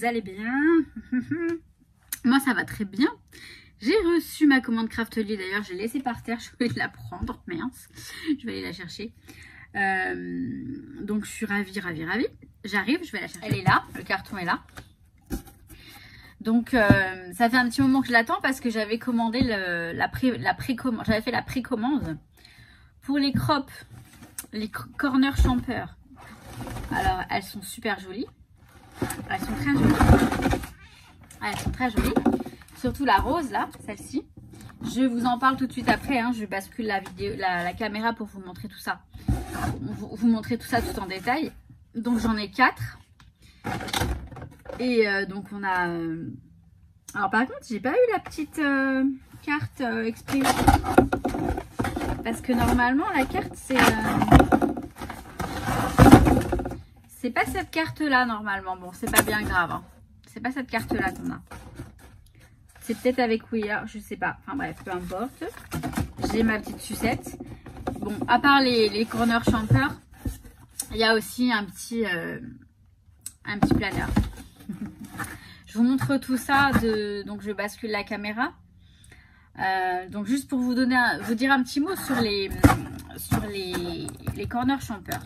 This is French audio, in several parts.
vous allez bien? Moi ça va très bien. J'ai reçu ma commande Craftelier, d'ailleurs j'ai laissé par terre, je voulais la prendre, mince, je vais aller la chercher. Donc je suis ravie. J'arrive, je vais la chercher. Elle est là, le carton est là. Donc ça fait un petit moment que je l'attends parce que j'avais commandé j'avais fait la précommande pour les crops, les corner champers. Alors elles sont super jolies. Elles sont très jolies. Elles sont très jolies. Surtout la rose là, celle-ci. Je vous en parle tout de suite après. Hein. Je bascule la caméra pour vous montrer tout ça. Vous montrer tout ça tout en détail. Donc j'en ai 4. Et donc on a... Alors par contre, j'ai pas eu la petite carte exprès. Parce que normalement la carte c'est pas cette carte là normalement. Bon, c'est pas bien grave. Hein. C'est pas cette carte là qu'on a. C'est peut-être avec Weir, je sais pas. Enfin bref, peu importe. J'ai ma petite sucette. Bon, à part les corner champers, il y a aussi un petit planeur. Je vous montre tout ça. Donc je bascule la caméra. Donc juste pour vous dire un petit mot sur les corner champers.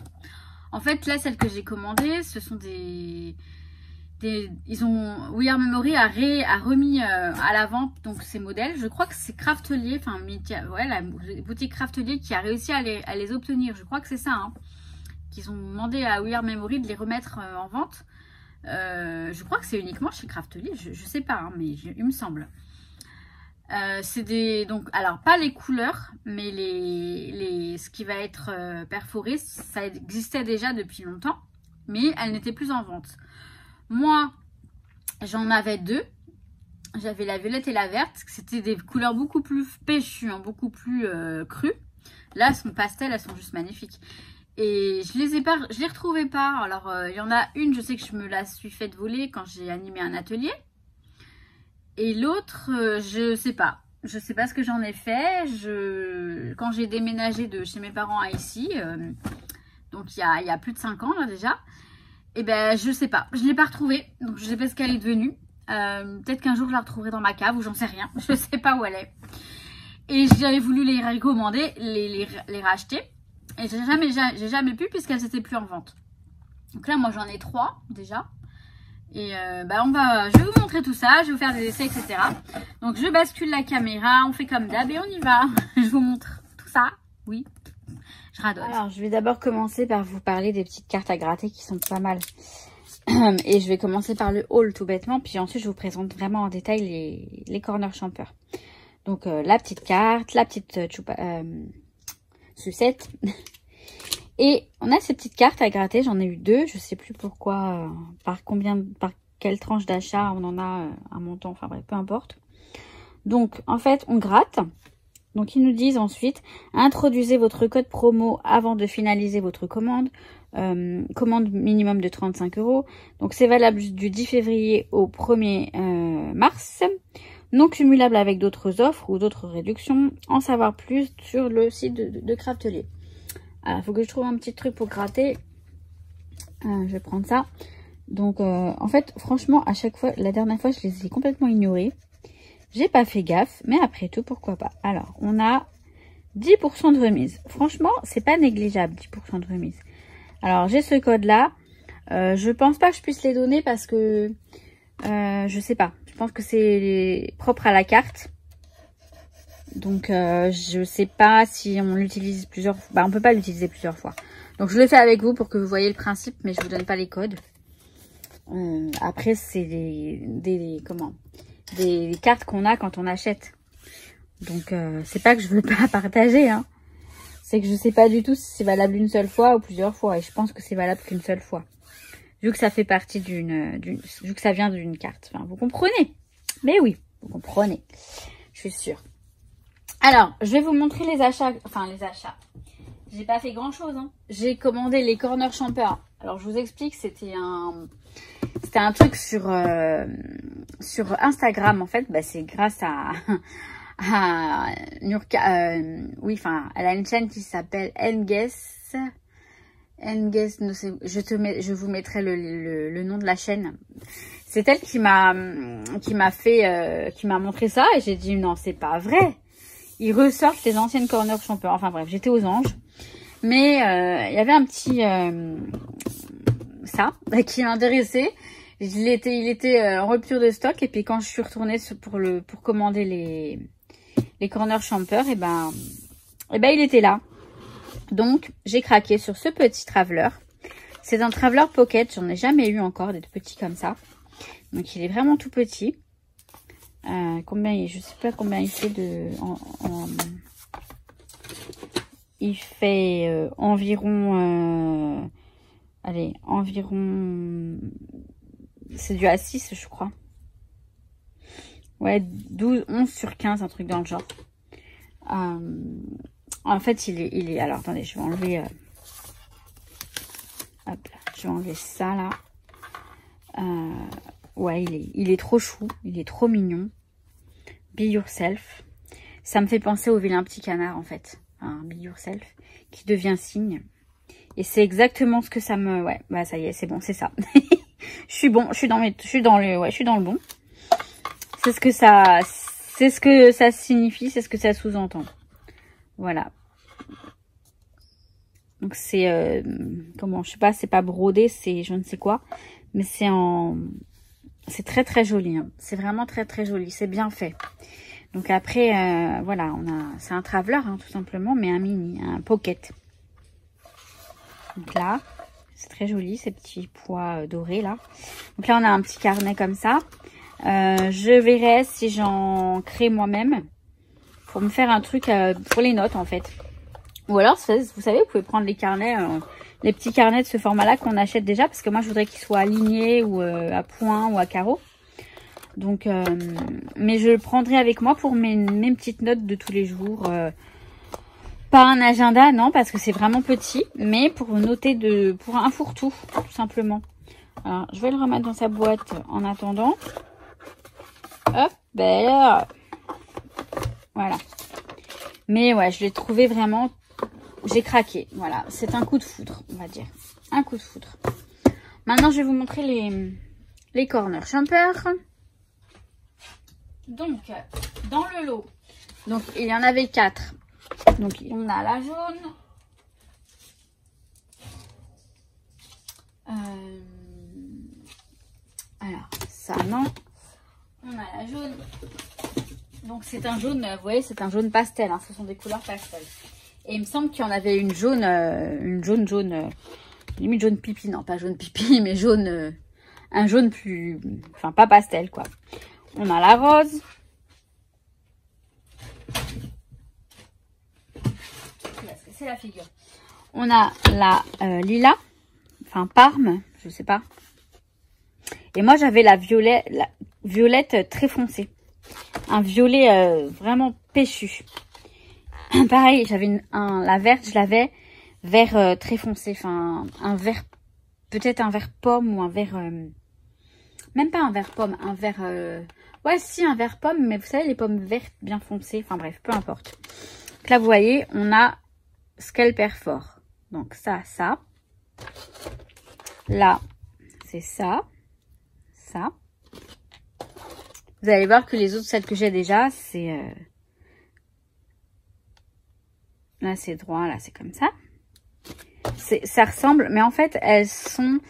En fait là, celles que j'ai commandées, ce sont We Are Memory a remis à la vente donc ces modèles. Je crois que c'est Craftelier, enfin ouais, la boutique Craftelier qui a réussi à les obtenir. Je crois que c'est ça, hein, qu'ils ont demandé à We Are Memory de les remettre en vente. Je crois que c'est uniquement chez Craftelier, je sais pas, hein, mais il me semble. C'est donc alors pas les couleurs, mais ce qui va être perforé, ça existait déjà depuis longtemps, mais elles n'étaient plus en vente. Moi, j'en avais 2. J'avais la violette et la verte. C'était des couleurs beaucoup plus péchues, hein, beaucoup plus crues. Là, elles sont pastel, elles sont juste magnifiques. Et je les retrouvais pas. Alors, il y en a une, je sais que je me la suis faite voler quand j'ai animé un atelier. Et l'autre, je sais pas. Je sais pas ce que j'en ai fait. Quand j'ai déménagé de chez mes parents à ici, donc il y a plus de 5 ans là déjà. Et ben je sais pas, je l'ai pas retrouvée, donc je sais pas ce qu'elle est devenue. Peut-être qu'un jour je la retrouverai dans ma cave ou j'en sais rien, je sais pas où elle est. Et j'avais voulu les recommander, les racheter, et j'ai jamais pu puisqu'elles étaient plus en vente. Donc là moi j'en ai 3 déjà. Et je vais vous montrer tout ça, je vais vous faire des essais, etc. Donc je bascule la caméra, on fait comme d'hab et on y va. Je vous montre tout ça, oui. Je radote. Alors, je vais d'abord commencer par vous parler des petites cartes à gratter qui sont pas mal. Et je vais commencer par le haul tout bêtement. Puis ensuite, je vous présente vraiment en détail les corner champers. Donc, la petite carte, la petite sucette. Et on a ces petites cartes à gratter. J'en ai eu 2. Je sais plus pourquoi, par quelle tranche d'achat on en a un montant. Enfin bref, peu importe. Donc, en fait, on gratte. Donc, ils nous disent ensuite, introduisez votre code promo avant de finaliser votre commande. Commande minimum de 35 €. Donc, c'est valable du 10 février au 1er mars. Non cumulable avec d'autres offres ou d'autres réductions. En savoir plus sur le site de Craftelier. Alors, il faut que je trouve un petit truc pour gratter. Je vais prendre ça. Donc, en fait, franchement, à chaque fois, la dernière fois, je les ai complètement ignorés. J'ai pas fait gaffe, mais après tout, pourquoi pas. Alors, on a 10% de remise. Franchement, c'est pas négligeable, 10% de remise. Alors, j'ai ce code-là. Je pense pas que je puisse les donner parce que, je sais pas. Je pense que c'est propre à la carte. Donc, je sais pas si on l'utilise plusieurs fois. Bah, on peut pas l'utiliser plusieurs fois. Donc, je le fais avec vous pour que vous voyez le principe, mais je vous donne pas les codes. Après, c'est des cartes qu'on a quand on achète. Donc, c'est pas que je veux pas partager, hein. C'est que je sais pas du tout si c'est valable une seule fois ou plusieurs fois. Et je pense que c'est valable qu'une seule fois. Vu que ça fait partie vu que ça vient d'une carte. Enfin, vous comprenez? Mais oui, vous comprenez. Je suis sûre. Alors, je vais vous montrer les achats. Enfin, les achats. J'ai pas fait grand chose, hein. J'ai commandé les corner champers. Alors, je vous explique, c'était un truc sur Instagram, en fait. Bah, c'est grâce à Nurka. Oui, enfin, elle a une chaîne qui s'appelle Enguess. Je vous mettrai le nom de la chaîne. C'est elle qui m'a montré ça et j'ai dit non, c'est pas vrai. Ils ressortent les anciennes corner champeurs. Enfin bref, j'étais aux anges. Mais il y avait un petit ça qui m'intéressait. Il était en rupture de stock et puis quand je suis retournée pour commander les corner champeurs, et ben il était là. Donc j'ai craqué sur ce petit traveler. C'est un traveler pocket, j'en ai jamais eu encore des petits comme ça. Donc il est vraiment tout petit. Je sais pas combien il fait il fait environ c'est du A6 je crois. Ouais, 11 sur 15, un truc dans le genre. En fait, il est alors attendez, je vais enlever hop là, je vais enlever ça là. Ouais, il est trop chou, il est trop mignon. Be Yourself. Ça me fait penser au vilain petit canard en fait. Hein, Be Yourself, qui devient cygne. Et c'est exactement ce que ça me... Ouais, bah ça y est, c'est bon, c'est ça. Je suis bon, je suis dans le bon. C'est ce que ça signifie, c'est ce que ça sous-entend. Voilà. Donc c'est comment, je sais pas, c'est pas brodé, c'est je ne sais quoi, mais c'est très très joli, hein. C'est vraiment très très joli, c'est bien fait. Donc après voilà, c'est un traveler hein, tout simplement, mais un mini, un pocket. Donc là, c'est très joli ces petits pois dorés là. Donc là on a un petit carnet comme ça. Je verrai si j'en crée moi-même pour me faire un truc pour les notes en fait. Ou alors, vous savez, vous pouvez prendre les carnets, les petits carnets de ce format-là qu'on achète déjà. Parce que moi, je voudrais qu'ils soient alignés ou à points ou à carreaux. Donc, mais je le prendrai avec moi pour mes petites notes de tous les jours. Pas un agenda, non, parce que c'est vraiment petit. Mais pour noter pour un fourre-tout, tout simplement. Alors, je vais le remettre dans sa boîte en attendant. Hop, ben là. Voilà. Mais ouais, je l'ai trouvé vraiment... J'ai craqué, voilà, c'est un coup de foudre, on va dire. Un coup de foudre. Maintenant, je vais vous montrer les corner champeurs. Donc, dans le lot, donc il y en avait 4. Donc, on a la jaune. Alors, ça, non. On a la jaune. Donc, c'est un jaune, vous voyez, c'est un jaune pastel, hein, ce sont des couleurs pastel. Et il me semble qu'il y en avait une jaune, limite jaune pipi. Non, pas jaune pipi, mais jaune, un jaune plus, enfin pas pastel quoi. On a la rose. C'est la figure. On a la lilas, enfin parme, je sais pas. Et moi j'avais la violette très foncée. Un violet vraiment péchu. Pareil, j'avais la verte, je l'avais vert très foncé, enfin un vert, peut-être un vert pomme ou un vert, même pas un vert pomme, un vert, ouais si un vert pomme, mais vous savez les pommes vertes bien foncées, enfin bref, peu importe. Donc là vous voyez, on a Scalper fort, donc ça, là c'est ça. Vous allez voir que les autres, celles que j'ai déjà, c'est... Là, c'est droit, là, c'est comme ça. Ça ressemble, mais en fait, elles sont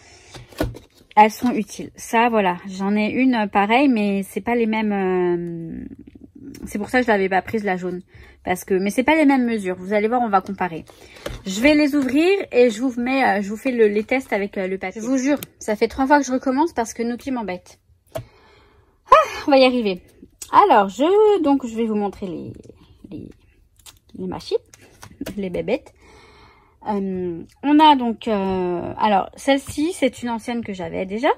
utiles. Ça, voilà, j'en ai une pareille, mais c'est pas les mêmes... C'est pour ça que je l'avais pas prise, la jaune. Mais c'est pas les mêmes mesures. Vous allez voir, on va comparer. Je vais les ouvrir et je vous fais les tests avec le papier. Je vous jure, ça fait 3 fois que je recommence parce que Nuki m'embête. On va y arriver. Alors, je vais vous montrer les machines, les bébêtes. On a donc, alors, celle-ci, c'est une ancienne que j'avais déjà,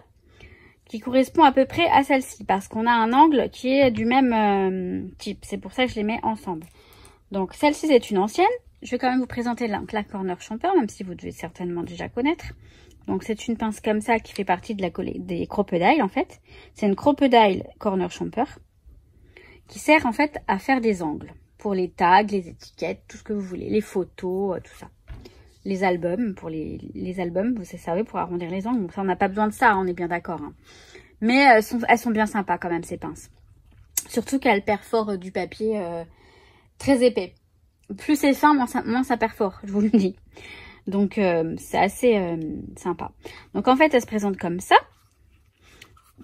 qui correspond à peu près à celle-ci, parce qu'on a un angle qui est du même type. C'est pour ça que je les mets ensemble. Donc, celle-ci, c'est une ancienne. Je vais quand même vous présenter la corner champeur, même si vous devez certainement déjà connaître. Donc, c'est une pince comme ça qui fait partie de des crocodiles, en fait. C'est une crocodile corner champeur qui sert, en fait, à faire des angles pour les tags, les étiquettes, tout ce que vous voulez, les photos, tout ça. Les albums, pour les albums, vous savez, pour arrondir les angles. Donc, ça, on n'a pas besoin de ça, hein, on est bien d'accord. Hein. Mais elles sont bien sympas quand même, ces pinces. Surtout qu'elles perforent du papier très épais. Plus c'est fin, moins ça perfore, je vous le dis. Donc, c'est assez sympa. Donc, en fait, elle se présente comme ça.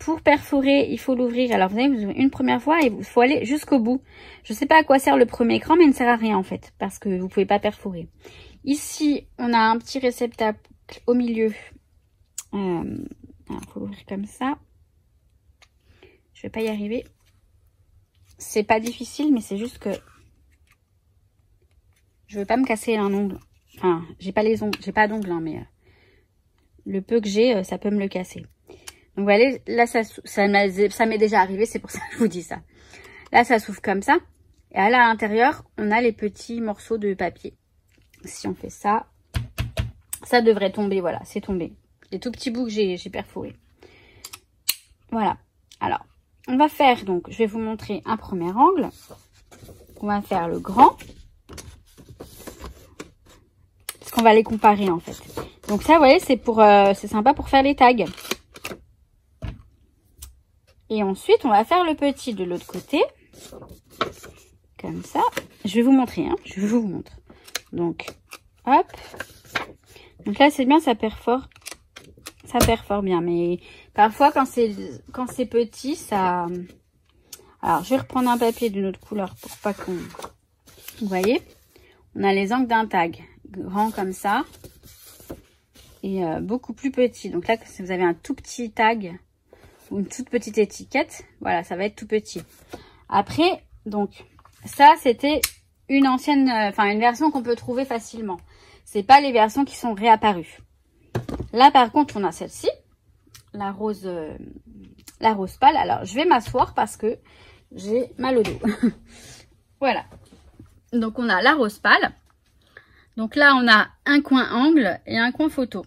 Pour perforer, il faut l'ouvrir. Alors, vous allez vous ouvrir une première fois et il faut aller jusqu'au bout. Je ne sais pas à quoi sert le premier écran, mais il ne sert à rien, en fait. Parce que vous ne pouvez pas perforer. Ici, on a un petit réceptacle au milieu. Alors, il faut l'ouvrir comme ça. Je vais pas y arriver. C'est pas difficile, mais c'est juste que je veux pas me casser un ongle. Enfin, j'ai pas les ongles, j'ai pas d'ongles, hein, mais le peu que j'ai, ça peut me le casser. Donc voilà, là ça m'est déjà arrivé, c'est pour ça que je vous dis ça. Là, ça s'ouvre comme ça. Et là, à l'intérieur, on a les petits morceaux de papier. Si on fait ça, ça devrait tomber. Voilà, c'est tombé. Les tout petits bouts que j'ai perforés. Voilà. Alors, on va faire, donc, je vais vous montrer un premier angle. On va faire le grand. Parce qu'on va les comparer, en fait. Donc ça, vous voyez, c'est sympa pour faire les tags. Et ensuite, on va faire le petit de l'autre côté. Comme ça. Je vais vous montrer, hein. Je vous montre. Donc, hop. Donc là, c'est bien, ça perfore. Ça perfore bien. Mais parfois, quand c'est petit, ça... Alors, je vais reprendre un papier d'une autre couleur pour pas qu'on... Vous voyez, on a les angles d'un tag. Grand comme ça. Et beaucoup plus petit. Donc là, si vous avez un tout petit tag ou une toute petite étiquette, voilà, ça va être tout petit. Après, donc, ça, c'était une ancienne... une version qu'on peut trouver facilement. C'est pas les versions qui sont réapparues. Là, par contre, on a celle-ci. La rose pâle. Alors, je vais m'asseoir parce que j'ai mal au dos. Voilà. Donc, on a la rose pâle. Donc là, on a un coin angle et un coin photo.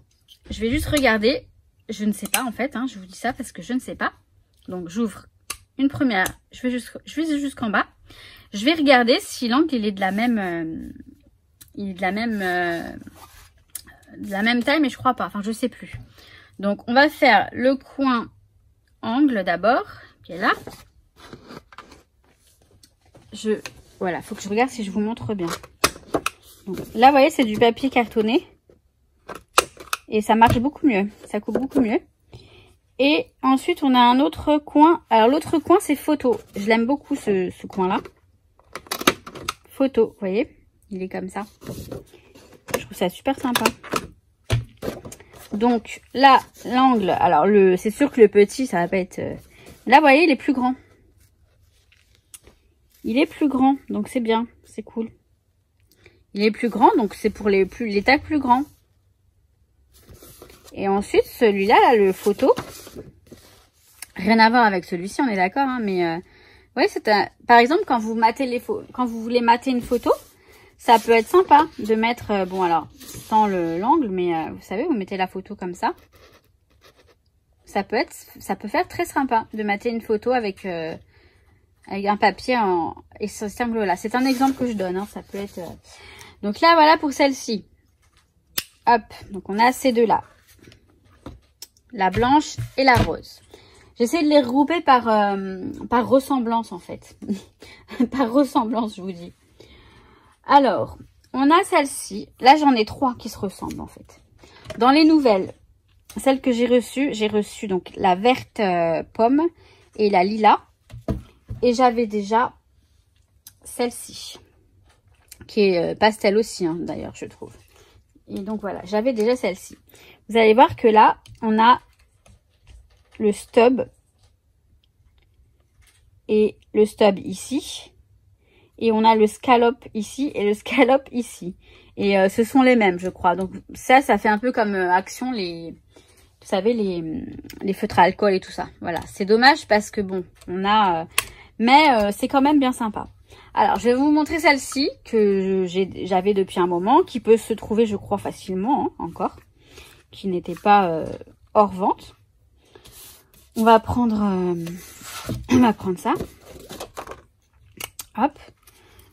Je vais juste regarder. Je ne sais pas, en fait. Hein, je vous dis ça parce que je ne sais pas. Donc, j'ouvre une première. Je vais jusqu'en bas. Je vais regarder si l'angle, il est de la même... il est de la même taille, mais je crois pas. Enfin, je sais plus. Donc, on va faire le coin angle d'abord, qui est là. Voilà, faut que je regarde si je vous montre bien. Donc, là, vous voyez, c'est du papier cartonné. Et ça marche beaucoup mieux. Ça coupe beaucoup mieux. Et ensuite, on a un autre coin. Alors, l'autre coin, c'est photo. Je l'aime beaucoup, ce coin-là. Photo, vous voyez, il est comme ça. Je trouve ça super sympa. Donc, là, l'angle. Alors, c'est sûr que le petit, ça va pas être... Là, vous voyez, il est plus grand. Il est plus grand, donc c'est bien. C'est cool. Il est plus grand, donc c'est pour les tags plus grands. Et ensuite, celui-là, là, le photo. Rien à voir avec celui-ci, on est d'accord, hein, mais... ouais, par exemple, quand vous voulez mater une photo, ça peut être sympa de mettre... bon, alors, sans l'angle, mais vous savez, vous mettez la photo comme ça. Ça peut faire très sympa de mater une photo avec un papier et cet angle-là. C'est un exemple que je donne, hein, ça peut être... Donc là, voilà pour celle-ci. Hop, donc on a ces deux-là. La blanche et la rose. J'essaie de les regrouper par ressemblance, en fait. Par ressemblance, je vous dis. Alors, on a celle-ci. Là, j'en ai 3 qui se ressemblent, en fait. Dans les nouvelles, celles que j'ai reçu donc la verte pomme et la lilas. Et j'avais déjà celle-ci, qui est pastel aussi, hein, d'ailleurs, je trouve. Et donc, voilà, j'avais déjà celle-ci. Vous allez voir que là, on a le stub et le stub ici. Et on a le scallop ici et le scallop ici. Et ce sont les mêmes, je crois. Donc, ça fait un peu comme action vous savez, les feutres à alcool et tout ça. Voilà, c'est dommage parce que, bon, on a... mais c'est quand même bien sympa. Alors, je vais vous montrer celle-ci que j'avais depuis un moment, qui peut se trouver, je crois, facilement, hein, encore, qui n'était pas hors vente. On va prendre ça. Hop.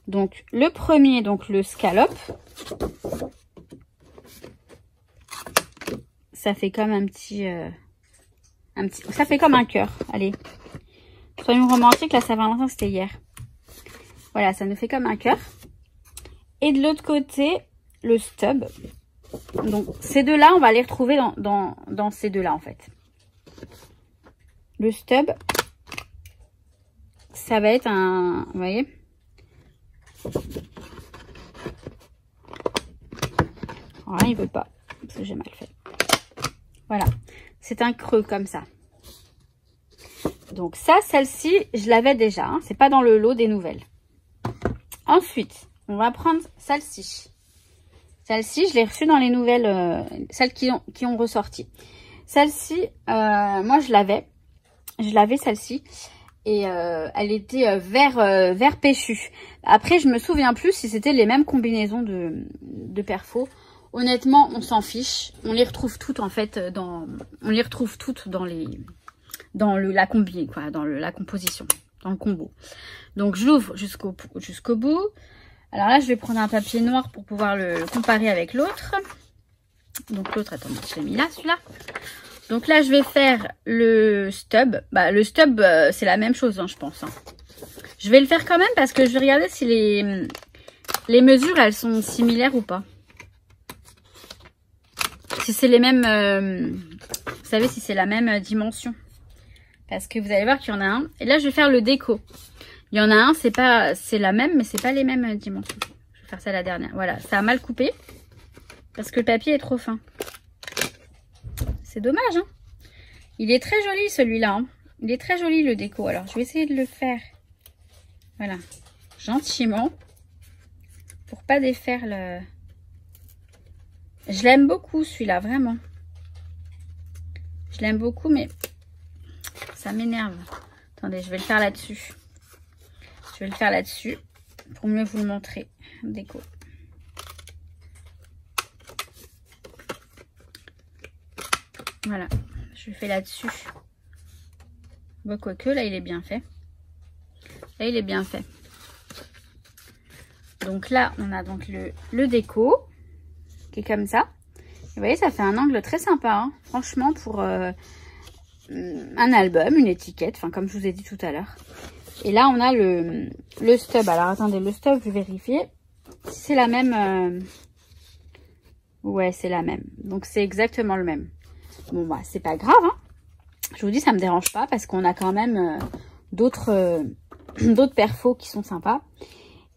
Donc, le premier, donc le scallop. Ça fait comme un petit Ça fait comme un cœur. Allez. Soyons romantiques, la Saint-Valentin, c'était hier. Voilà, ça nous fait comme un cœur. Et de l'autre côté, le stub. Donc, ces deux-là, on va les retrouver dans ces deux-là, en fait. Le stub, ça va être un... Vous voyez? Ah, il veut pas. Parce que j'ai mal fait. Voilà. C'est un creux comme ça. Donc ça, celle-ci, je l'avais déjà. Hein. C'est pas dans le lot des nouvelles. Ensuite, on va prendre celle-ci. Celle-ci, je l'ai reçue dans les nouvelles, celles qui ont ressorti. Celle-ci, moi je l'avais. Je l'avais celle-ci. Et elle était vert péchu. Après, je me souviens plus si c'était les mêmes combinaisons de perfos. Honnêtement, on s'en fiche. On les retrouve toutes en fait on les retrouve toutes dans la combi, quoi, dans la composition, dans le combo. Donc je l'ouvre jusqu'au bout. Alors là, je vais prendre un papier noir pour pouvoir le comparer avec l'autre. Donc l'autre, attendez, je l'ai mis là, celui-là. Donc là, je vais faire le stub. Bah, le stub, c'est la même chose, hein, je pense. Hein. Je vais le faire quand même parce que je vais regarder si les mesures, elles sont similaires ou pas. Si c'est les mêmes... vous savez, si c'est la même dimension. Parce que vous allez voir qu'il y en a un. Et là, je vais faire le déco. Il y en a un, c'est la même, mais c'est pas les mêmes dimensions. Je vais faire ça la dernière. Voilà, ça a mal coupé. Parce que le papier est trop fin. C'est dommage, hein. Il est très joli, celui-là. Hein. Il est très joli, le déco. Alors, je vais essayer de le faire. Voilà. Gentiment. Pour pas défaire le... Je l'aime beaucoup, celui-là, vraiment. Je l'aime beaucoup, mais ça m'énerve. Attendez, je vais le faire là-dessus. Je vais le faire là-dessus pour mieux vous le montrer. Déco. Voilà, je le fais là-dessus. Bon, quoique, là, il est bien fait. Là, il est bien fait. Donc là, on a donc le déco qui est comme ça. Et vous voyez, ça fait un angle très sympa. Hein. Franchement, pour un album, une étiquette, enfin, comme je vous ai dit tout à l'heure. Et là, on a le stub. Alors, attendez, le stub, je vais vérifier si c'est la même. Ouais, c'est la même. Donc, c'est exactement le même. Bon, bah, c'est pas grave. Hein. Je vous dis, ça me dérange pas parce qu'on a quand même d'autres perfos qui sont sympas.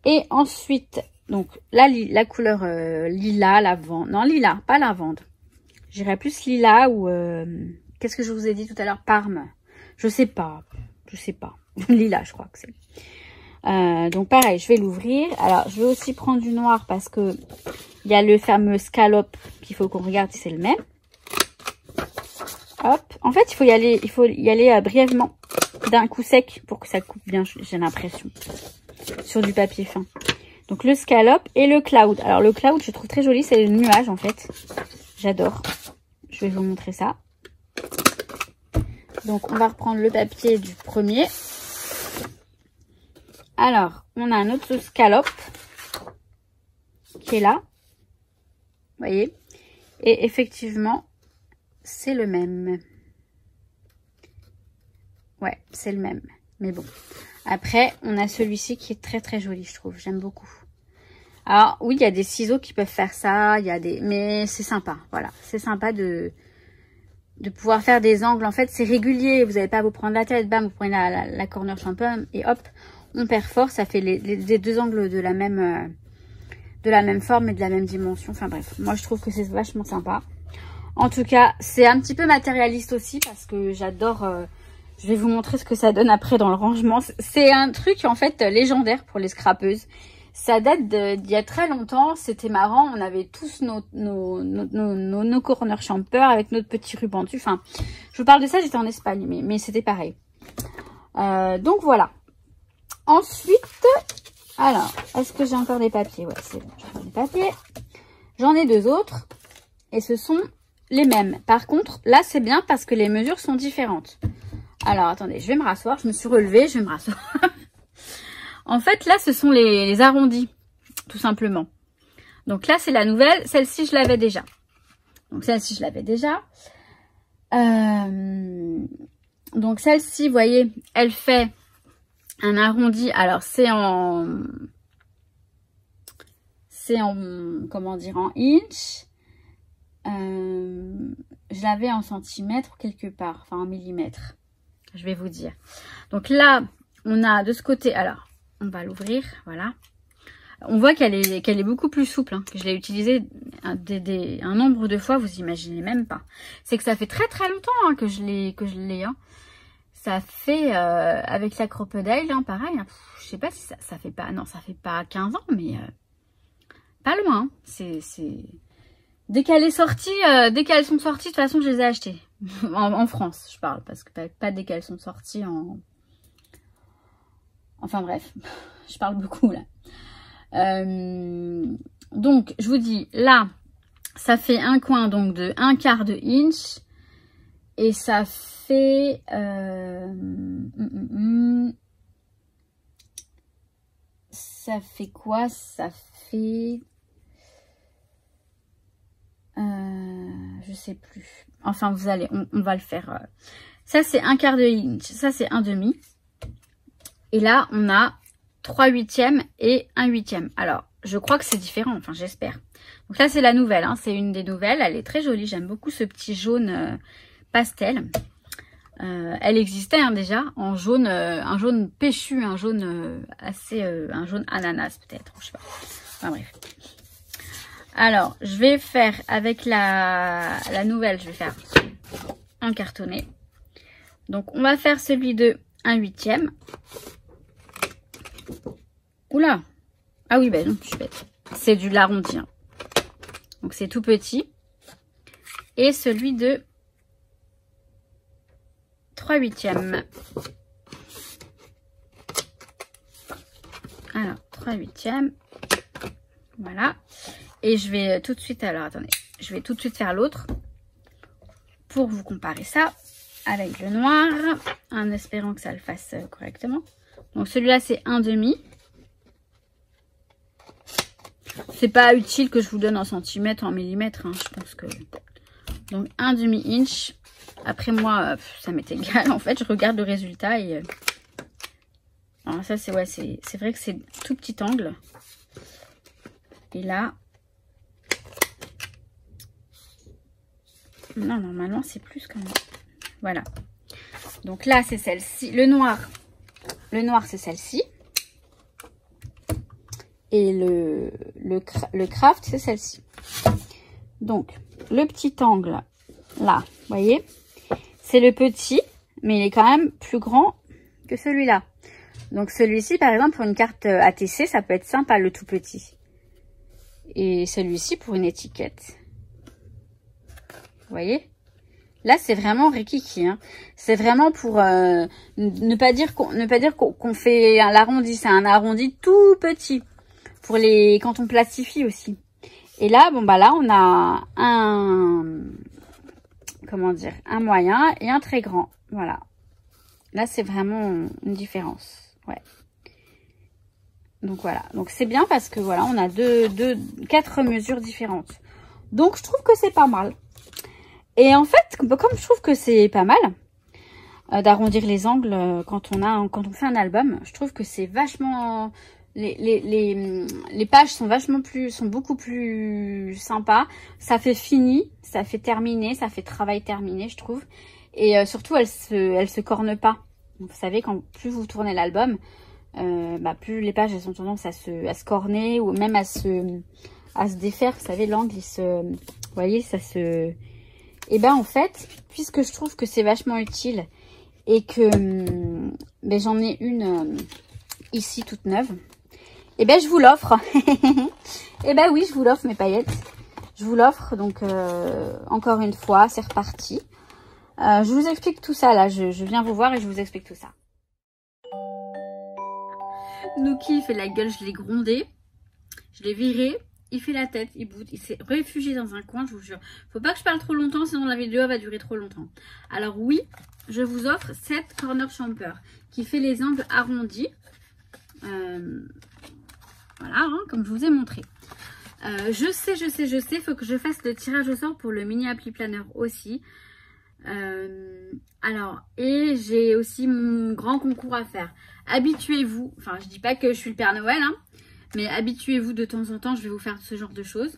Et ensuite, donc, là, la couleur lilas, lavande. Non, lilas, pas lavande. J'irais plus lilas ou... qu'est-ce que je vous ai dit tout à l'heure? Parme. Je sais pas. Je sais pas. Lilas, je crois que c'est. Donc pareil, je vais l'ouvrir. Alors, je vais aussi prendre du noir parce que il y a le fameux scallop qu'il faut qu'on regarde si c'est le même. Hop. En fait, il faut y aller brièvement d'un coup sec pour que ça coupe bien, j'ai l'impression, sur du papier fin. Donc le scallop et le cloud. Alors le cloud, je trouve très joli, c'est le nuage en fait. J'adore. Je vais vous montrer ça. Donc on va reprendre le papier du premier. Alors, on a un autre scallop qui est là. Vous voyez? Et effectivement, c'est le même. Ouais, c'est le même. Mais bon. Après, on a celui-ci qui est très très joli, je trouve. J'aime beaucoup. Alors, oui, il y a des ciseaux qui peuvent faire ça. Il y a des... Mais c'est sympa. Voilà. C'est sympa de pouvoir faire des angles. En fait, c'est régulier. Vous n'avez pas à vous prendre la tête. Bam, vous prenez la corner championne et hop, on perfore. Ça fait les deux angles de la même forme et de la même dimension. Enfin bref, moi je trouve que c'est vachement sympa. En tout cas, c'est un petit peu matérialiste aussi parce que j'adore... je vais vous montrer ce que ça donne après dans le rangement. C'est un truc en fait légendaire pour les scrapeuses. Ça date d'il y a très longtemps. C'était marrant. On avait tous nos corner champers avec notre petit ruban dessus. Enfin, je vous parle de ça, j'étais en Espagne, mais c'était pareil. Donc voilà. Ensuite, alors, est-ce que j'ai encore des papiers? Ouais, c'est bon, j'ai encore des papiers. J'en ai deux autres. Et ce sont les mêmes. Par contre, là, c'est bien parce que les mesures sont différentes. Alors, attendez, je vais me rasseoir. Je me suis relevée, je vais me rasseoir. En fait, là, ce sont les arrondis, tout simplement. Donc là, c'est la nouvelle. Celle-ci, je l'avais déjà. Donc celle-ci, je l'avais déjà. Donc celle-ci, vous voyez, elle fait un arrondi. Alors c'est en comment dire, en inch. Je l'avais en centimètres quelque part, enfin en millimètres. Je vais vous dire. Donc là, on a de ce côté, alors on va l'ouvrir, voilà. On voit qu'elle est beaucoup plus souple, hein, que je l'ai utilisée un nombre de fois, vous imaginez même pas. C'est que ça fait très très longtemps hein, que je l'ai. Hein. Ça fait, avec la Crocodile, hein, pareil, hein, je sais pas si ça fait pas, non, ça fait pas 15 ans, mais pas loin. Hein. Dès qu'elles sont sorties, de toute façon, je les ai achetées. en France, je parle, parce que pas dès qu'elles sont sorties en... Enfin bref, je parle beaucoup là. Donc, je vous dis, là, ça fait un coin donc de 1/4 de inch. Et ça fait... ça fait quoi? Ça fait... je sais plus. Enfin, vous allez, on va le faire. Ça, c'est 1/4 de inch. Ça, c'est 1/2. Et là, on a 3/8 et 1/8. Alors, je crois que c'est différent. Enfin, j'espère. Donc là, c'est la nouvelle. Hein, c'est une des nouvelles. Elle est très jolie. J'aime beaucoup ce petit jaune pastel. Elle existait hein, déjà en jaune, un jaune péchu, un jaune assez, un jaune ananas peut-être. Je sais pas. Enfin bref. Alors, je vais faire avec la nouvelle, je vais faire un cartonné. Donc, on va faire celui de 1/8. Oula! Ah oui, ben non, je suis bête. C'est du l'arrondi. Hein. Donc, c'est tout petit. Et celui de 3/8. Alors, 3/8. Voilà. Et je vais tout de suite, alors attendez, je vais tout de suite faire l'autre pour vous comparer ça avec le noir, en espérant que ça le fasse correctement. Donc celui-là c'est 1/2. C'est pas utile que je vous donne en centimètres, en millimètres, hein, je pense que... Donc 1/2 inch. Après moi, ça m'est égal en fait, je regarde le résultat et... Alors ça c'est ouais, c'est vrai que c'est tout petit angle. Et là... Non, normalement, c'est plus quand même. Voilà. Donc là, c'est celle-ci. Le noir, c'est celle-ci. Et le craft, c'est celle-ci. Donc, le petit angle, là, vous voyez, c'est le petit, mais il est quand même plus grand que celui-là. Donc, celui-ci, par exemple, pour une carte ATC, ça peut être sympa, le tout petit. Et celui-ci, pour une étiquette. Vous voyez, là c'est vraiment rikiki, hein. C'est vraiment pour ne pas dire qu'on fait l'arrondi, c'est un arrondi tout petit pour quand on plastifie aussi. Et là bon bah là on a un moyen et un très grand. Voilà, là c'est vraiment une différence. Ouais. Donc voilà, donc c'est bien parce que voilà on a quatre mesures différentes. Donc je trouve que c'est pas mal. Et en fait, comme je trouve que c'est pas mal d'arrondir les angles quand on fait un album, je trouve que c'est vachement... Les pages sont beaucoup plus sympas. Ça fait fini, ça fait terminé, ça fait travail terminé, je trouve. Et surtout, elle se corne pas. Donc, vous savez, quand plus vous tournez l'album, plus les pages elles ont tendance à se corner ou même à se défaire. Vous savez, l'angle, vous voyez, ça se... Et ben en fait, puisque je trouve que c'est vachement utile et que j'en ai une ici toute neuve, et ben je vous l'offre. Et ben oui, je vous l'offre mes paillettes. Je vous l'offre donc encore une fois, c'est reparti. Je vous explique tout ça là, je viens vous voir et je vous explique tout ça. Nuki fait la gueule, je l'ai grondé, je l'ai viré. Il fait la tête, il boude, il s'est réfugié dans un coin, je vous jure. Faut pas que je parle trop longtemps, sinon la vidéo va durer trop longtemps. Alors oui, je vous offre cette Corner Champer qui fait les angles arrondis. Voilà, hein, comme je vous ai montré. Je sais, faut que je fasse le tirage au sort pour le mini appli planner aussi. Alors, et j'ai aussi mon grand concours à faire. Habituez-vous, enfin je dis pas que je suis le Père Noël, hein, mais habituez-vous de temps en temps, je vais vous faire ce genre de choses.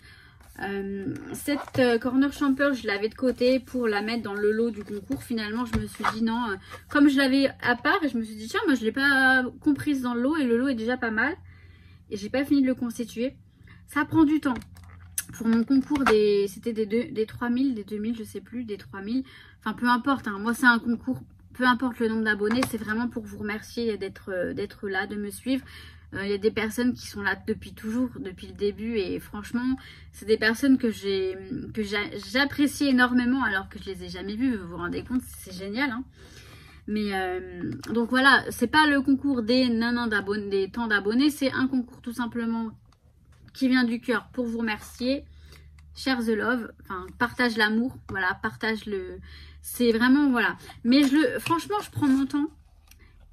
Cette corner champer, je l'avais de côté pour la mettre dans le lot du concours. Finalement, je me suis dit non, comme je l'avais à part, et je me suis dit tiens, moi je l'ai pas comprise dans le lot et le lot est déjà pas mal. Et j'ai pas fini de le constituer. Ça prend du temps. Pour mon concours, c'était des 3000, des 2000, je sais plus, des 3000. Enfin, peu importe. Hein. Moi, c'est un concours, peu importe le nombre d'abonnés. C'est vraiment pour vous remercier d'être là, de me suivre. Il y a des personnes qui sont là depuis toujours, depuis le début. Et franchement, c'est des personnes que j'apprécie énormément alors que je les ai jamais vues. Vous vous rendez compte, c'est génial. Hein. Mais donc voilà, c'est pas le concours des d'abonnés, des temps d'abonnés. C'est un concours tout simplement qui vient du cœur pour vous remercier. Share the love, enfin partage l'amour, voilà, partage le... C'est vraiment, voilà. Mais franchement, je prends mon temps.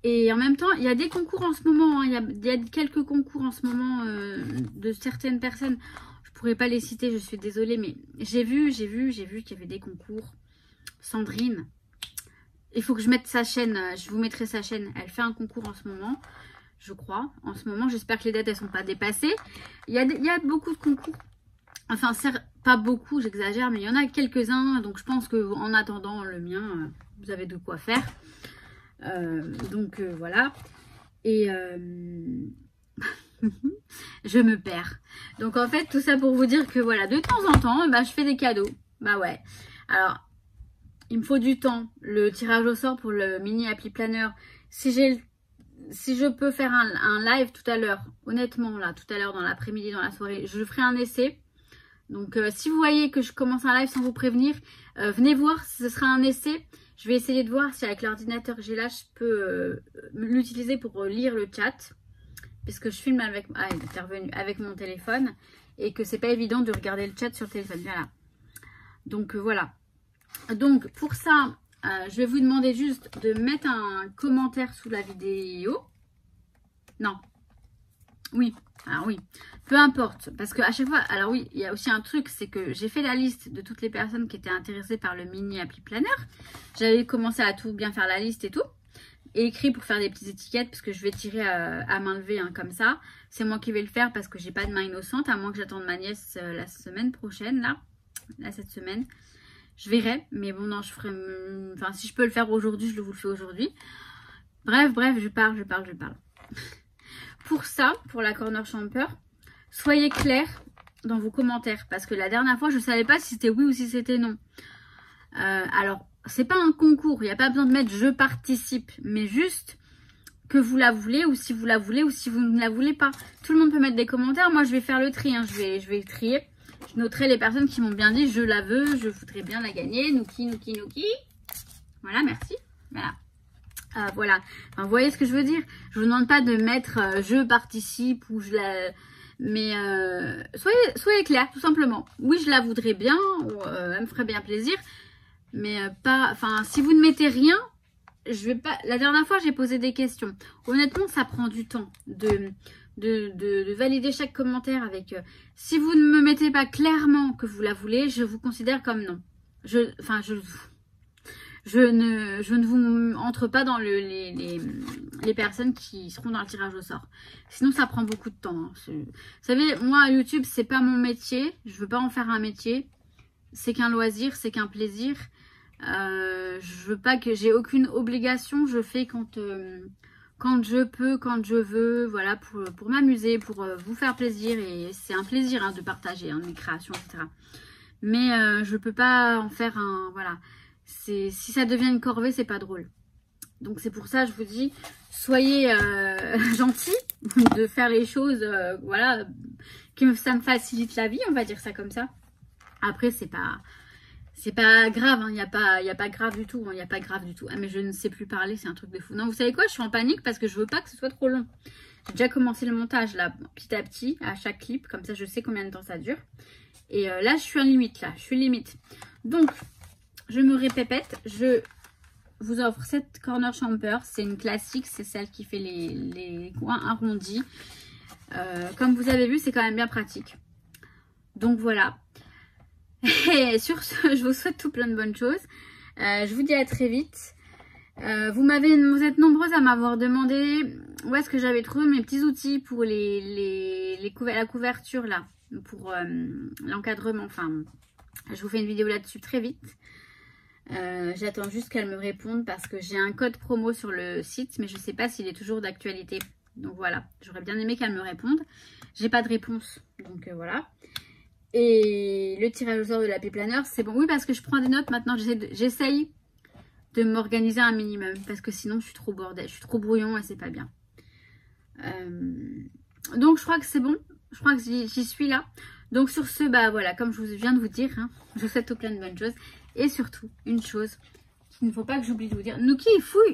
Et en même temps, il y a des concours en ce moment, hein, il y a quelques concours en ce moment de certaines personnes. Je pourrais pas les citer, je suis désolée, mais j'ai vu qu'il y avait des concours. Sandrine, il faut que je mette sa chaîne, je vous mettrai sa chaîne. Elle fait un concours en ce moment, je crois. En ce moment, j'espère que les dates, elles sont pas dépassées. Il y a beaucoup de concours. Enfin, pas beaucoup, j'exagère, mais il y en a quelques-uns. Donc, je pense qu'en attendant le mien, vous avez de quoi faire. Voilà. Et je me perds. Donc, en fait, tout ça pour vous dire que, voilà, de temps en temps, bah, je fais des cadeaux. Bah ouais. Alors, il me faut du temps. Le tirage au sort pour le mini appli planner. Si je peux faire un live tout à l'heure, honnêtement, là, tout à l'heure, dans l'après-midi, dans la soirée, je ferai un essai. Donc, si vous voyez que je commence un live sans vous prévenir, venez voir, ce sera un essai. Je vais essayer de voir si avec l'ordinateur que j'ai là, je peux l'utiliser pour lire le chat. Puisque je filme avec, il est intervenu avec mon téléphone. Et que c'est pas évident de regarder le chat sur le téléphone. Voilà. Donc, voilà. Donc, pour ça, je vais vous demander juste de mettre un commentaire sous la vidéo. Non. Oui. Alors oui, peu importe, parce qu'à chaque fois, alors oui, il y a aussi un truc, c'est que j'ai fait la liste de toutes les personnes qui étaient intéressées par le mini appli planner. J'avais commencé à tout bien faire la liste et tout, et écrit pour faire des petites étiquettes, parce que je vais tirer à main levée, hein, comme ça. C'est moi qui vais le faire parce que j'ai pas de main innocente, à moins que j'attende ma nièce la semaine prochaine, là, cette semaine. Je verrai, mais bon, non, je ferai, enfin, si je peux le faire aujourd'hui, je vous le fais aujourd'hui. Bref, je parle. Pour ça, pour la corner champer, soyez clairs dans vos commentaires. Parce que la dernière fois, je ne savais pas si c'était oui ou si c'était non. Alors, c'est pas un concours. Il n'y a pas besoin de mettre « je participe ». Mais juste que vous la voulez ou si vous la voulez ou si vous ne la voulez pas. Tout le monde peut mettre des commentaires. Moi, je vais faire le tri. Hein. Je vais trier. Je noterai les personnes qui m'ont bien dit « je la veux, je voudrais bien la gagner ». Nouki. Voilà, merci. Voilà. Voilà, enfin, vous voyez ce que je veux dire. Je vous demande pas de mettre je participe ou je la... Mais soyez clair, tout simplement. Oui, je la voudrais bien, elle me ferait bien plaisir. Mais pas... Enfin, si vous ne mettez rien, je vais pas... La dernière fois, j'ai posé des questions. Honnêtement, ça prend du temps de valider chaque commentaire avec... si vous ne me mettez pas clairement que vous la voulez, je vous considère comme non. Je ne vous entre pas dans les personnes qui seront dans le tirage au sort. Sinon, ça prend beaucoup de temps. Hein. Vous savez, moi, YouTube, c'est pas mon métier. Je veux pas en faire un métier. C'est qu'un loisir, c'est qu'un plaisir. Je veux pas que j'ai aucune obligation. Je fais quand je peux, quand je veux. Voilà, pour m'amuser, pour vous faire plaisir. Et c'est un plaisir hein, de partager mes créations, etc. Mais je peux pas en faire un... Voilà. Si ça devient une corvée, c'est pas drôle. Donc c'est pour ça, je vous dis, soyez gentils de faire les choses, voilà, que ça me facilite la vie, on va dire ça comme ça. Après, c'est pas grave, il n'y a pas grave du tout, il n'y a pas grave du tout. Ah mais je ne sais plus parler, c'est un truc de fou. Non, vous savez quoi, je suis en panique parce que je veux pas que ce soit trop long. J'ai déjà commencé le montage là, petit à petit, à chaque clip, comme ça je sais combien de temps ça dure. Et là, je suis en limite, Donc, je me répète, je vous offre cette corner champer. C'est une classique, c'est celle qui fait les coins arrondis. Comme vous avez vu, c'est quand même bien pratique. Donc voilà. Et sur ce, je vous souhaite tout plein de bonnes choses. Je vous dis à très vite. Vous êtes nombreuses à m'avoir demandé où est-ce que j'avais trouvé mes petits outils pour la couverture là, pour l'encadrement. Enfin, je vous fais une vidéo là-dessus très vite. J'attends juste qu'elle me réponde parce que j'ai un code promo sur le site, mais je ne sais pas s'il est toujours d'actualité. Donc voilà, j'aurais bien aimé qu'elle me réponde. J'ai pas de réponse, donc voilà. Et le tirage au sort de l'Happy Planner, c'est bon. Oui, parce que je prends des notes maintenant. J'essaye de m'organiser un minimum. Parce que sinon, je suis trop bordel. Je suis trop brouillon et c'est pas bien. Donc, je crois que c'est bon. Je crois que j'y suis là. Donc, sur ce, bah voilà, comme je viens de vous dire, hein, je vous souhaite tout plein de bonnes choses. Et surtout, une chose qu'il ne faut pas que j'oublie de vous dire. Nuki,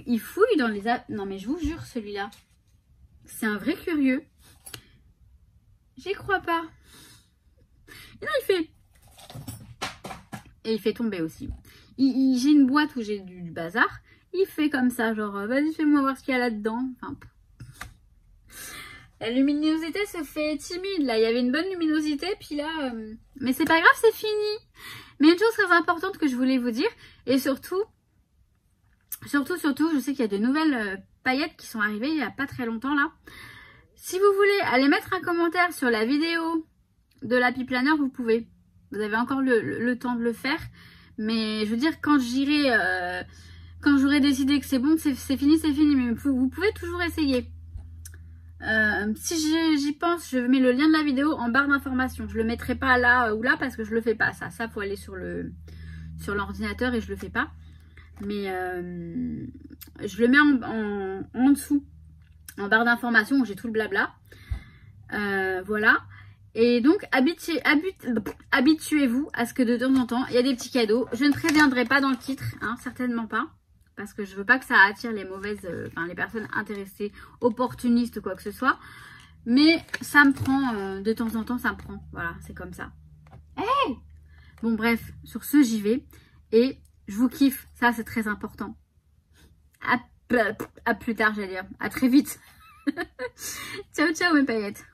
il fouille dans les... Non, mais je vous jure, celui-là, c'est un vrai curieux. J'y crois pas. Et là, il fait... Et il fait tomber aussi. J'ai une boîte où j'ai du bazar. Il fait comme ça, genre, vas-y, fais-moi voir ce qu'il y a là-dedans. Enfin, la luminosité se fait timide, là. Il y avait une bonne luminosité, puis là... Mais c'est pas grave, c'est fini. Mais une chose très importante que je voulais vous dire, et surtout, je sais qu'il y a de nouvelles paillettes qui sont arrivées il y a pas très longtemps, là. Si vous voulez aller mettre un commentaire sur la vidéo de l'Happy Planner, vous pouvez. Vous avez encore le temps de le faire. Mais je veux dire, quand j'aurai décidé que c'est bon, c'est fini, c'est fini. Mais vous pouvez toujours essayer. Si j'y pense, je mets le lien de la vidéo en barre d'information. Je le mettrai pas là ou là parce que je le fais pas. Ça faut aller sur l'ordinateur et je le fais pas. Mais je le mets en dessous, en barre d'information où j'ai tout le blabla. Voilà. Et donc, habituez-vous à ce que de temps en temps, il y a des petits cadeaux. Je ne préviendrai pas dans le titre, hein, certainement pas. Parce que je veux pas que ça attire les mauvaises, les personnes intéressées, opportunistes ou quoi que ce soit. Mais ça me prend, de temps en temps, ça me prend. Voilà, c'est comme ça. Hey! Bon, bref, sur ce, j'y vais. Et je vous kiffe, ça c'est très important. À plus tard, j'allais dire. À très vite. Ciao, ciao mes paillettes.